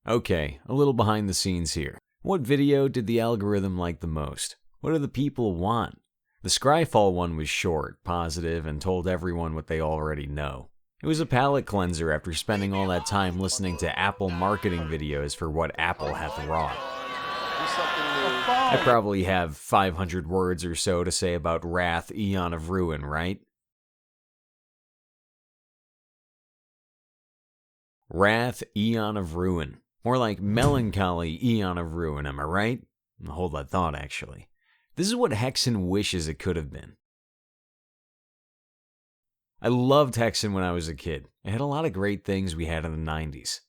Okay, a little behind the scenes here. What video did the algorithm like the most? What do the people want? The Scryfall one was short, positive, and told everyone what they already know. It was a palate cleanser after spending all that time listening to Apple marketing videos for what Apple hath wrought. I probably have 500 words or so to say about Wrath, Aeon of Ruin, right? Wrath, Aeon of Ruin. More like Melancholy, Aeon of Ruin, am I right? Hold that thought, actually. This is what Hexen wishes it could have been. I loved Hexen when I was a kid. It had a lot of great things we had in the 90s.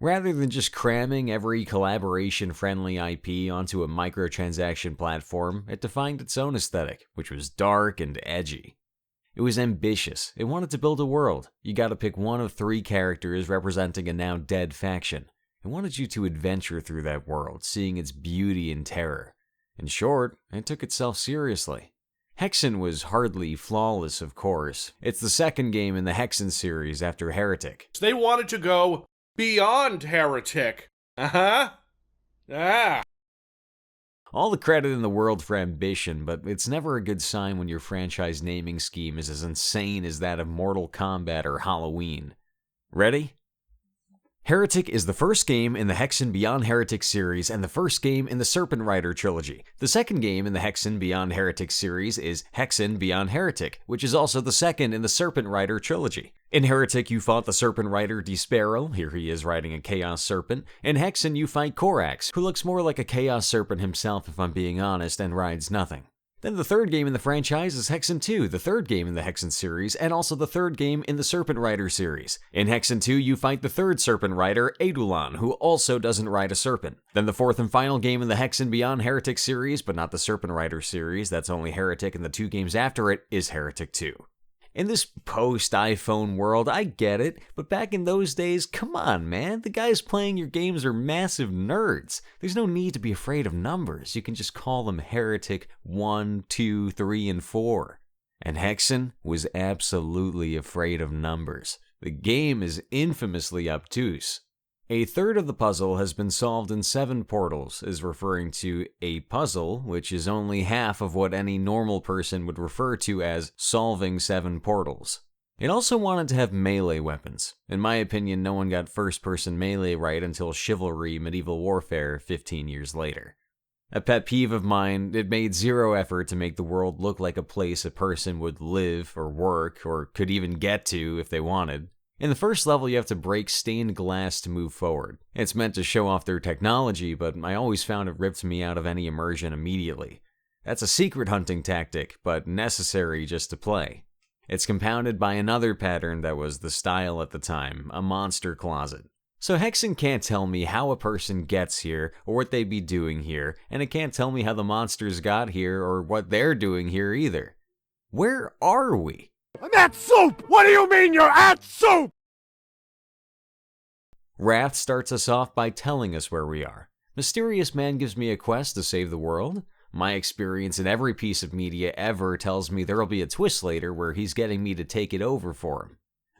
Rather than just cramming every collaboration-friendly IP onto a microtransaction platform, it defined its own aesthetic, which was dark and edgy. It was ambitious. It wanted to build a world. You gotta pick one of 3 characters representing a now dead faction. It wanted you to adventure through that world, seeing its beauty and terror. In short, it took itself seriously. Hexen was hardly flawless, of course. It's the second game in the Hexen series after Heretic. They wanted to go beyond Heretic. Ah. All the credit in the world for ambition, but it's never a good sign when your franchise naming scheme is as insane as that of Mortal Kombat or Halloween. Ready? Heretic is the first game in the Hexen Beyond Heretic series and the first game in the Serpent Rider trilogy. The second game in the Hexen Beyond Heretic series is Hexen Beyond Heretic, which is also the second in the Serpent Rider trilogy. In Heretic, you fought the Serpent Rider Despero, here he is riding a Chaos Serpent. In Hexen, you fight Korax, who looks more like a Chaos Serpent himself if I'm being honest, and rides nothing. Then the third game in the franchise is Hexen 2, the third game in the Hexen series, and also the third game in the Serpent Rider series. In Hexen 2, you fight the third Serpent Rider, Eidolon, who also doesn't ride a serpent. Then the fourth and final game in the Hexen Beyond Heretic series, but not the Serpent Rider series, that's only Heretic, and the 2 games after it is Heretic 2. In this post-iPhone world, I get it, but back in those days, come on, man. The guys playing your games are massive nerds. There's no need to be afraid of numbers. You can just call them Heretic 1, 2, 3, and 4. And Hexen was absolutely afraid of numbers. The game is infamously obtuse. A third of the puzzle has been solved in 7 portals, is referring to a puzzle, which is only half of what any normal person would refer to as solving 7 portals. It also wanted to have melee weapons. In my opinion, no one got first-person melee right until Chivalry Medieval Warfare 15 years later. A pet peeve of mine, it made zero effort to make the world look like a place a person would live or work or could even get to if they wanted. In the first level, you have to break stained glass to move forward. It's meant to show off their technology, but I always found it ripped me out of any immersion immediately. That's a secret hunting tactic, but necessary just to play. It's compounded by another pattern that was the style at the time, a monster closet. So Hexen can't tell me how a person gets here or what they'd be doing here, and it can't tell me how the monsters got here or what they're doing here either. Where are we? I'm at soup! What do you mean you're at soup? Wrath starts us off by telling us where we are. Mysterious Man gives me a quest to save the world. My experience in every piece of media ever tells me there'll be a twist later where he's getting me to take it over for him.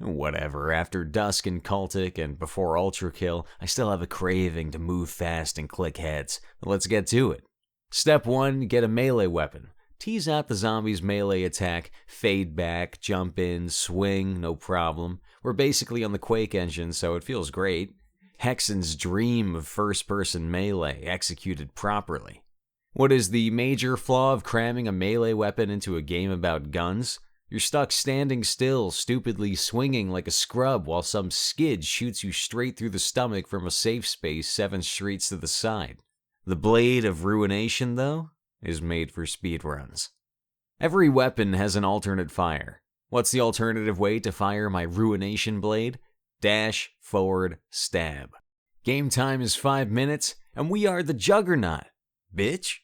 Whatever, after Dusk and Cultic and before Ultra Kill, I still have a craving to move fast and click heads. Let's get to it. Step 1, get a melee weapon. Tease out the zombie's melee attack, fade back, jump in, swing, no problem. We're basically on the Quake engine, so it feels great. Hexen's dream of first-person melee, executed properly. What is the major flaw of cramming a melee weapon into a game about guns? You're stuck standing still, stupidly swinging like a scrub while some skid shoots you straight through the stomach from a safe space 7 streets to the side. The Blade of Ruination, though, is made for speedruns. Every weapon has an alternate fire. What's the alternative way to fire my Ruination Blade? Dash, forward, stab. Game time is 5 minutes, and we are the Juggernaut, bitch.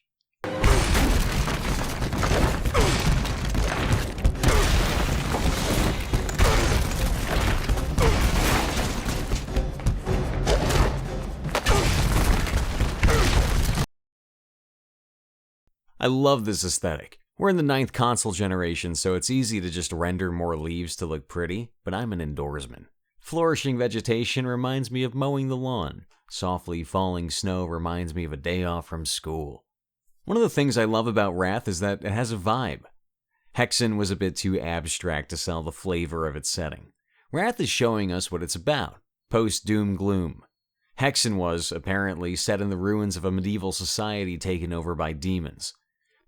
I love this aesthetic. We're in the 9th console generation, so it's easy to just render more leaves to look pretty, but I'm an indoorsman. Flourishing vegetation reminds me of mowing the lawn. Softly falling snow reminds me of a day off from school. One of the things I love about Wrath is that it has a vibe. Hexen was a bit too abstract to sell the flavor of its setting. Wrath is showing us what it's about, post-doom gloom. Hexen was, apparently, set in the ruins of a medieval society taken over by demons.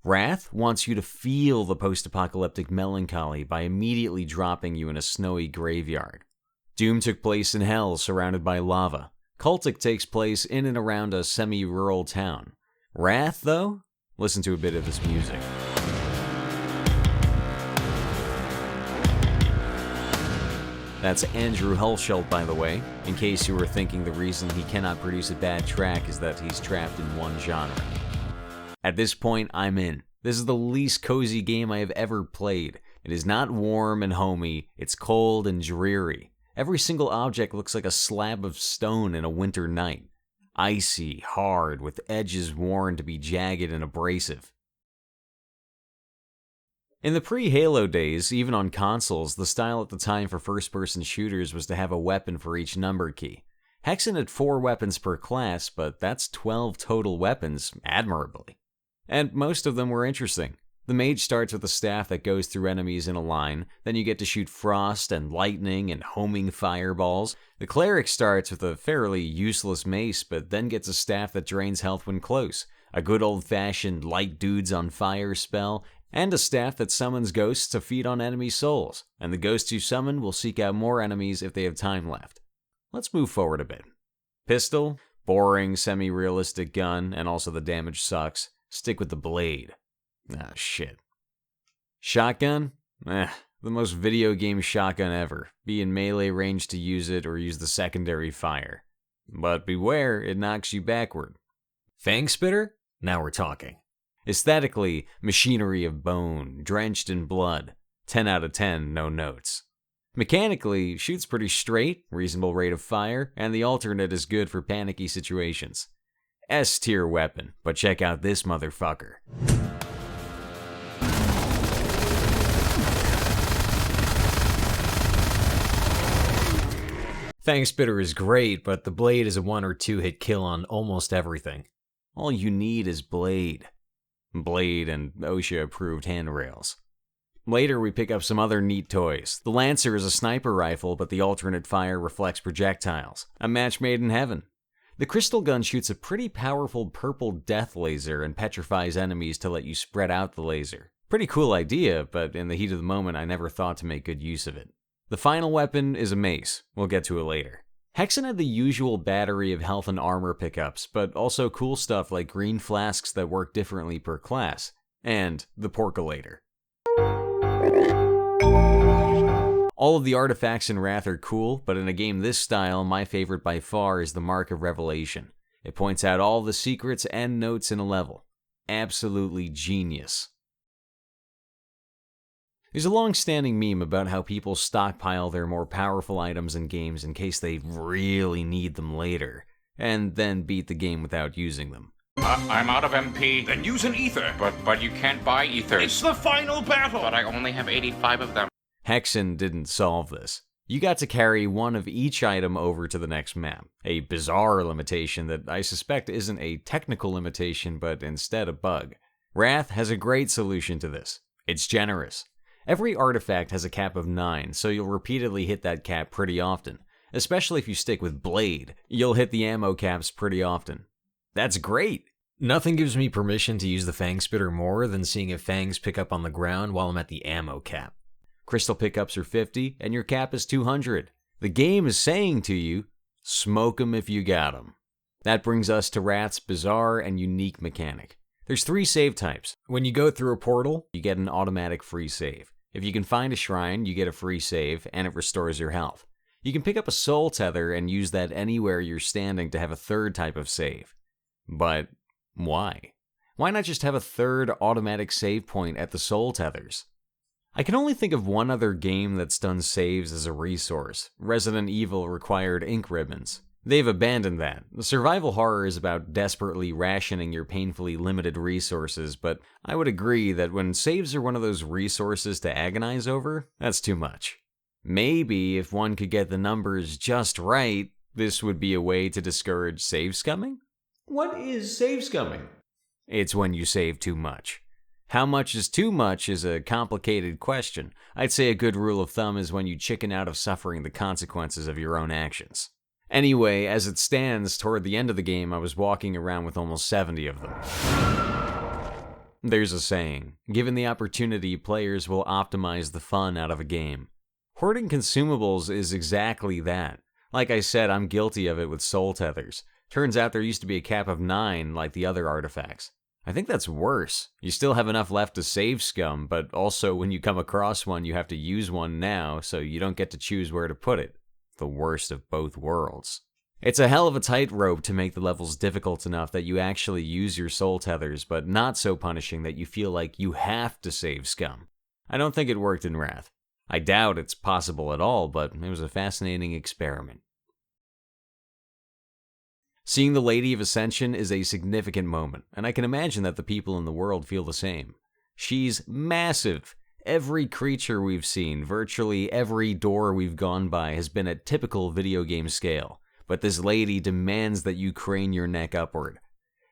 Wrath wants you to feel the post-apocalyptic melancholy by immediately dropping you in a snowy graveyard. Doom took place in hell, surrounded by lava. Cultic takes place in and around a semi-rural town. Wrath, though? Listen to a bit of this music. That's Andrew Hulshult, by the way, in case you were thinking the reason he cannot produce a bad track is that he's trapped in one genre. At this point, I'm in. This is the least cozy game I have ever played. It is not warm and homey, it's cold and dreary. Every single object looks like a slab of stone in a winter night. Icy, hard, with edges worn to be jagged and abrasive. In the pre-Halo days, even on consoles, the style at the time for first-person shooters was to have a weapon for each number key. Hexen had 4 weapons per class, but that's 12 total weapons, admirably. And most of them were interesting. The mage starts with a staff that goes through enemies in a line, then you get to shoot frost and lightning and homing fireballs. The cleric starts with a fairly useless mace, but then gets a staff that drains health when close, a good old-fashioned light dudes on fire spell, and a staff that summons ghosts to feed on enemy souls, and the ghosts you summon will seek out more enemies if they have time left. Let's move forward a bit. Pistol, boring, semi-realistic gun, and also the damage sucks. Stick with the blade. Ah, shit. Shotgun? The most video game shotgun ever. Be in melee range to use it or use the secondary fire. But beware, it knocks you backward. Fang Spitter? Now we're talking. Aesthetically, machinery of bone, drenched in blood. 10 out of 10, no notes. Mechanically, shoots pretty straight, reasonable rate of fire, and the alternate is good for panicky situations. S-tier weapon, but check out this motherfucker. Fang Spitter is great, but the blade is a 1 or 2 hit kill on almost everything. All you need is blade. Blade and OSHA-approved handrails. Later, we pick up some other neat toys. The Lancer is a sniper rifle, but the alternate fire reflects projectiles. A match made in heaven. The Crystal Gun shoots a pretty powerful purple death laser and petrifies enemies to let you spread out the laser. Pretty cool idea, but in the heat of the moment, I never thought to make good use of it. The final weapon is a mace. We'll get to it later. Hexen had the usual battery of health and armor pickups, but also cool stuff like green flasks that work differently per class, and the Porcolator. All of the artifacts in Wrath are cool, but in a game this style, my favorite by far is the Mark of Revelation. It points out all the secrets and notes in a level. Absolutely genius. There's a long-standing meme about how people stockpile their more powerful items in games in case they really need them later, and then beat the game without using them. I'm out of MP. Then use an ether. But you can't buy ethers. It's the final battle. But I only have 85 of them. Hexen didn't solve this. You got to carry one of each item over to the next map. A bizarre limitation that I suspect isn't a technical limitation, but instead a bug. Wrath has a great solution to this. It's generous. Every artifact has a cap of 9, so you'll repeatedly hit that cap pretty often. Especially if you stick with Blade, you'll hit the ammo caps pretty often. That's great! Nothing gives me permission to use the Fang Spitter more than seeing if fangs pick up on the ground while I'm at the ammo cap. Crystal pickups are 50, and your cap is 200. The game is saying to you, smoke 'em if you got 'em. That brings us to Wrath's bizarre and unique mechanic. There's 3 save types. When you go through a portal, you get an automatic free save. If you can find a shrine, you get a free save, and it restores your health. You can pick up a soul tether and use that anywhere you're standing to have a 3rd type of save. But why? Why not just have a 3rd automatic save point at the soul tethers? I can only think of one other game that's done saves as a resource. Resident Evil required ink ribbons. They've abandoned that. The survival horror is about desperately rationing your painfully limited resources, but I would agree that when saves are one of those resources to agonize over, that's too much. Maybe if one could get the numbers just right, This would be a way to discourage save scumming? What is save scumming? It's when you save too much. How much is too much is a complicated question. I'd say a good rule of thumb is when you chicken out of suffering the consequences of your own actions. Anyway, as it stands, toward the end of the game, I was walking around with almost 70 of them. There's a saying, given the opportunity, players will optimize the fun out of a game. Hoarding consumables is exactly that. Like I said, I'm guilty of it with soul tethers. Turns out there used to be a cap of 9 like the other artifacts. I think that's worse. You still have enough left to save scum, but also when you come across one, you have to use one now, so you don't get to choose where to put it. The worst of both worlds. It's a hell of a tightrope to make the levels difficult enough that you actually use your soul tethers, but not so punishing that you feel like you have to save scum. I don't think it worked in Wrath. I doubt it's possible at all, but it was a fascinating experiment. Seeing the Lady of Ascension is a significant moment, and I can imagine that the people in the world feel the same. She's massive. Every creature we've seen, virtually every door we've gone by has been at typical video game scale, but this lady demands that you crane your neck upward.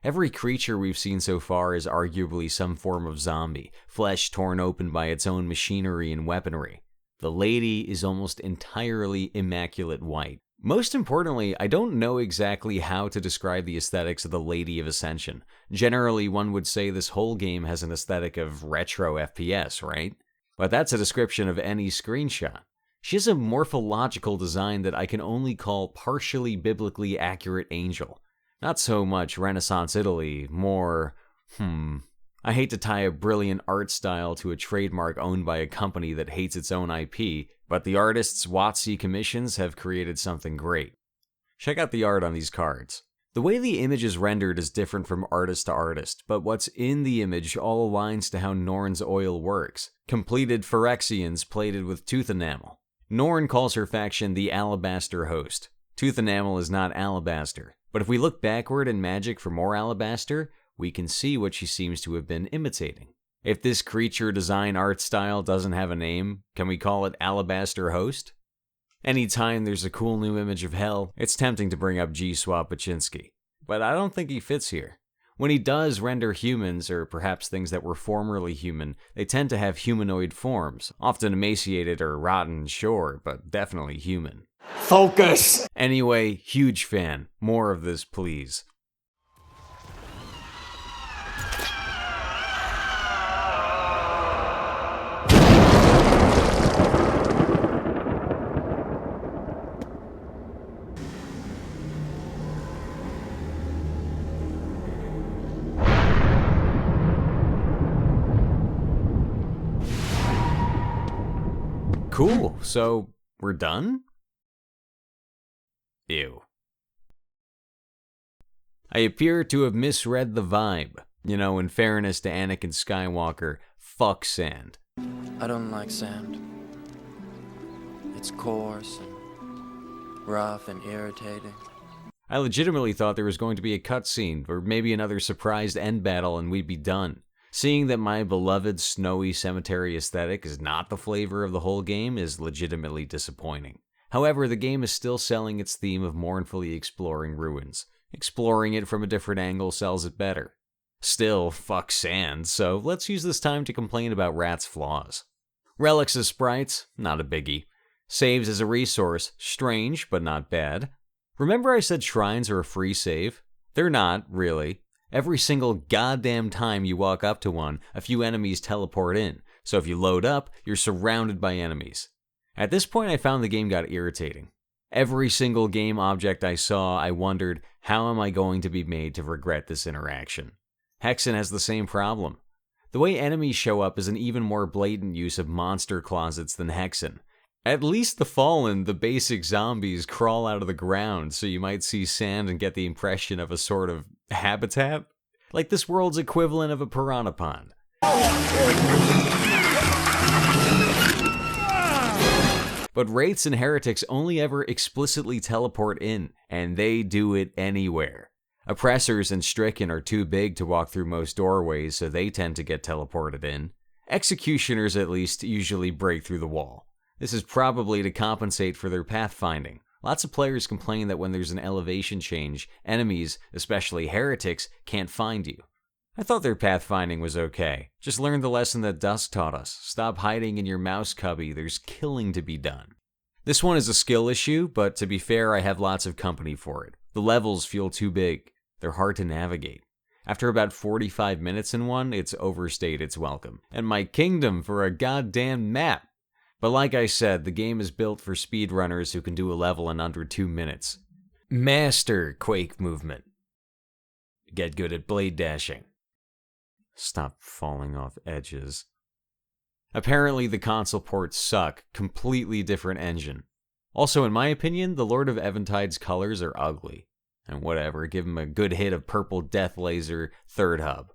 Every creature we've seen so far is arguably some form of zombie, flesh torn open by its own machinery and weaponry. The lady is almost entirely immaculate white. Most importantly, I don't know exactly how to describe the aesthetics of the Lady of Ascension. Generally, one would say this whole game has an aesthetic of retro FPS, right? But that's a description of any screenshot. She has a morphological design that I can only call partially biblically accurate angel. Not so much Renaissance Italy, more, I hate to tie a brilliant art style to a trademark owned by a company that hates its own IP, but the artist's WotC commissions have created something great. Check out the art on these cards. The way the image is rendered is different from artist to artist, but what's in the image all aligns to how Norn's oil works. Completed Phyrexians plated with tooth enamel. Norn calls her faction the Alabaster Host. Tooth enamel is not alabaster, but if we look backward in Magic for more alabaster, we can see what she seems to have been imitating. If this creature design art style doesn't have a name, can we call it Alabaster Host? Anytime there's a cool new image of hell, it's tempting to bring up G-Swap Baczynski. But I don't think he fits here. When he does render humans, or perhaps things that were formerly human, they tend to have humanoid forms, often emaciated or rotten, sure, but definitely human. Focus! Anyway, huge fan. More of this, please. Cool, so we're done? Ew. I appear to have misread the vibe. You know, in fairness to Anakin Skywalker, fuck sand. I don't like sand. It's coarse and rough and irritating. I legitimately thought there was going to be a cutscene, or maybe another surprised end battle and we'd be done. Seeing that my beloved snowy cemetery aesthetic is not the flavor of the whole game is legitimately disappointing. However, the game is still selling its theme of mournfully exploring ruins. Exploring it from a different angle sells it better. Still, fuck sand, so let's use this time to complain about Rat's flaws. Relics as sprites, not a biggie. Saves as a resource, strange, but not bad. Remember I said shrines are a free save? They're not, really. Every single goddamn time you walk up to one, a few enemies teleport in, so if you load up, you're surrounded by enemies. At this point I found the game got irritating. Every single game object I saw, I wondered, how am I going to be made to regret this interaction? Hexen has the same problem. The way enemies show up is an even more blatant use of monster closets than Hexen. At least the Fallen, the basic zombies, crawl out of the ground, so you might see sand and get the impression of a sort of habitat? Like this world's equivalent of a piranha pond. But Wraiths and Heretics only ever explicitly teleport in, and they do it anywhere. Oppressors and Stricken are too big to walk through most doorways, so they tend to get teleported in. Executioners, at least, usually break through the wall. This is probably to compensate for their pathfinding, Lots of players complain that when there's an elevation change, enemies, especially heretics, can't find you. I thought their pathfinding was okay. Just learn the lesson that Dusk taught us. Stop hiding in your mouse cubby, there's killing to be done. This one is a skill issue, but to be fair, I have lots of company for it. The levels feel too big. They're hard to navigate. After about 45 minutes in one, it's overstayed its welcome. And my kingdom for a goddamn map! But like I said, the game is built for speedrunners who can do a level in under 2 minutes. Master Quake movement. Get good at blade dashing. Stop falling off edges. Apparently the console ports suck. Completely different engine. Also, in my opinion, the Lord of Eventide's colors are ugly. And whatever, give him a good hit of purple death laser, third hub.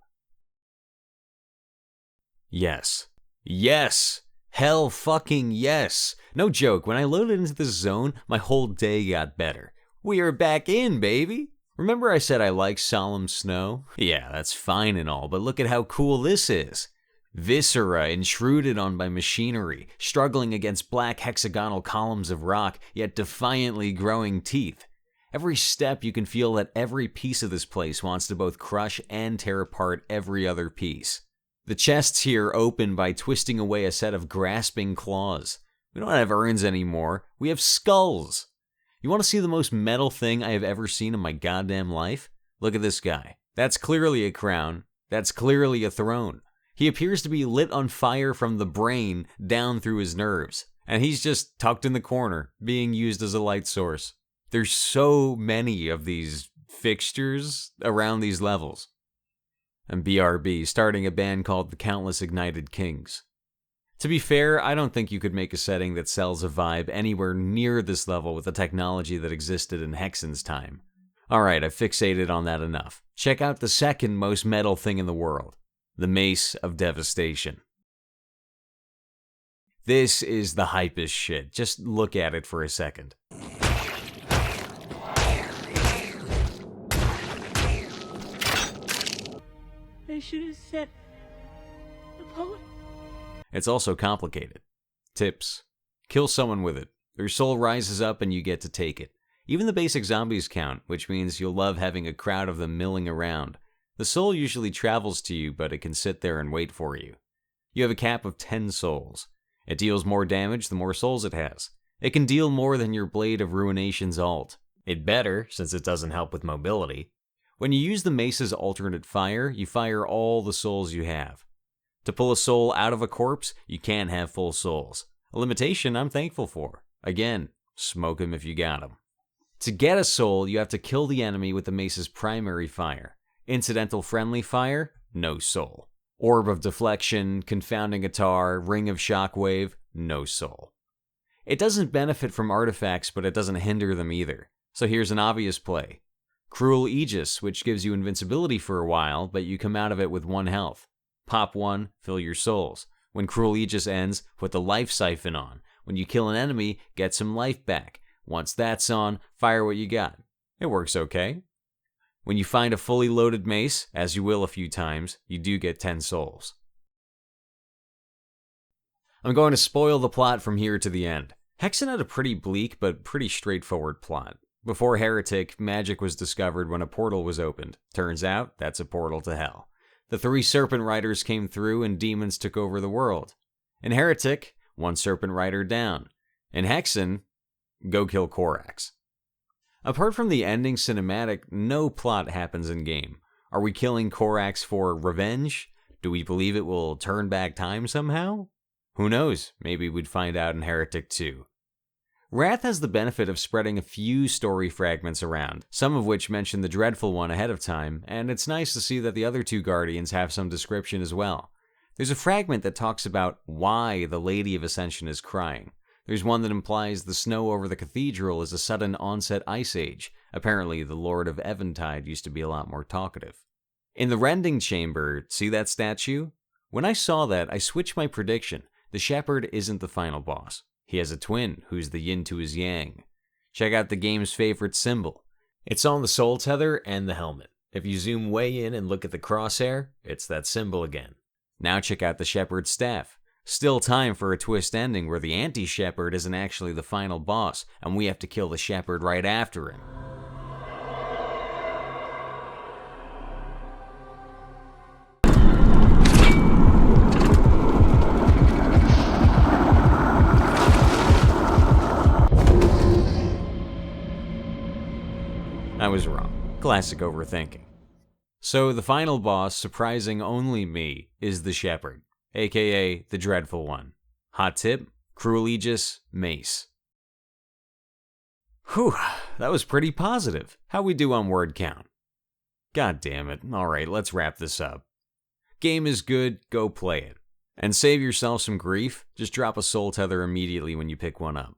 Yes. Yes! Hell fucking yes! No joke, when I loaded into this zone, my whole day got better. We are back in, baby! Remember I said I like solemn snow? Yeah, that's fine and all, but look at how cool this is. Viscera intruded on by machinery, struggling against black hexagonal columns of rock, yet defiantly growing teeth. Every step you can feel that every piece of this place wants to both crush and tear apart every other piece. The chests here open by twisting away a set of grasping claws. We don't have urns anymore, we have skulls. You want to see the most metal thing I have ever seen in my goddamn life? Look at this guy. That's clearly a crown. That's clearly a throne. He appears to be lit on fire from the brain down through his nerves. And he's just tucked in the corner, being used as a light source. There's so many of these fixtures around these levels. And BRB, starting a band called the Countless Ignited Kings. To be fair, I don't think you could make a setting that sells a vibe anywhere near this level with the technology that existed in Hexen's time. Alright, I've fixated on that enough. Check out the second most metal thing in the world. The Mace of Devastation. This is the hypest shit. Just look at it for a second. I should have said the poet. It's also complicated. Tips. Kill someone with it. Their soul rises up and you get to take it. Even the basic zombies count, which means you'll love having a crowd of them milling around. The soul usually travels to you, but it can sit there and wait for you. You have a cap of 10 souls. It deals more damage the more souls it has. It can deal more than your Blade of Ruination's ult. It better, since it doesn't help with mobility. When you use the mace's alternate fire, you fire all the souls you have. To pull a soul out of a corpse, you can't have full souls. A limitation I'm thankful for. Again, smoke him if you got him. To get a soul, you have to kill the enemy with the mace's primary fire. Incidental friendly fire, no soul. Orb of Deflection, Confounding Guitar, Ring of Shockwave, no soul. It doesn't benefit from artifacts, but it doesn't hinder them either. So here's an obvious play. Cruel Aegis, which gives you invincibility for a while, but you come out of it with 1 health. Pop 1, fill your souls. When Cruel Aegis ends, put the life siphon on. When you kill an enemy, get some life back. Once that's on, fire what you got. It works okay. When you find a fully loaded mace, as you will a few times, you do get 10 souls. I'm going to spoil the plot from here to the end. Hexen had a pretty bleak but pretty straightforward plot. Before Heretic, magic was discovered when a portal was opened. Turns out, that's a portal to hell. The 3 Serpent Riders came through and demons took over the world. In Heretic, 1 Serpent Rider down. In Hexen, go kill Korax. Apart from the ending cinematic, no plot happens in-game. Are we killing Korax for revenge? Do we believe it will turn back time somehow? Who knows, maybe we'd find out in Heretic 2. Wrath has the benefit of spreading a few story fragments around, some of which mention the dreadful one ahead of time, and it's nice to see that the other 2 Guardians have some description as well. There's a fragment that talks about why the Lady of Ascension is crying. There's one that implies the snow over the cathedral is a sudden onset ice age. Apparently, the Lord of Eventide used to be a lot more talkative. In the Rending Chamber, see that statue? When I saw that, I switched my prediction. The Shepherd isn't the final boss. He has a twin, who's the yin to his yang. Check out the game's favorite symbol. It's on the soul tether and the helmet. If you zoom way in and look at the crosshair, it's that symbol again. Now check out the Shepherd's staff. Still time for a twist ending where the anti-shepherd isn't actually the final boss, and we have to kill the shepherd right after him. I was wrong. Classic overthinking. So the final boss, surprising only me, is the Shepherd, aka the Dreadful One. Hot tip, Cruel Aegis, Mace. Whew, that was pretty positive. How we do on word count? God damn it. Alright, let's wrap this up. Game is good, go play it. And save yourself some grief, just drop a soul tether immediately when you pick one up.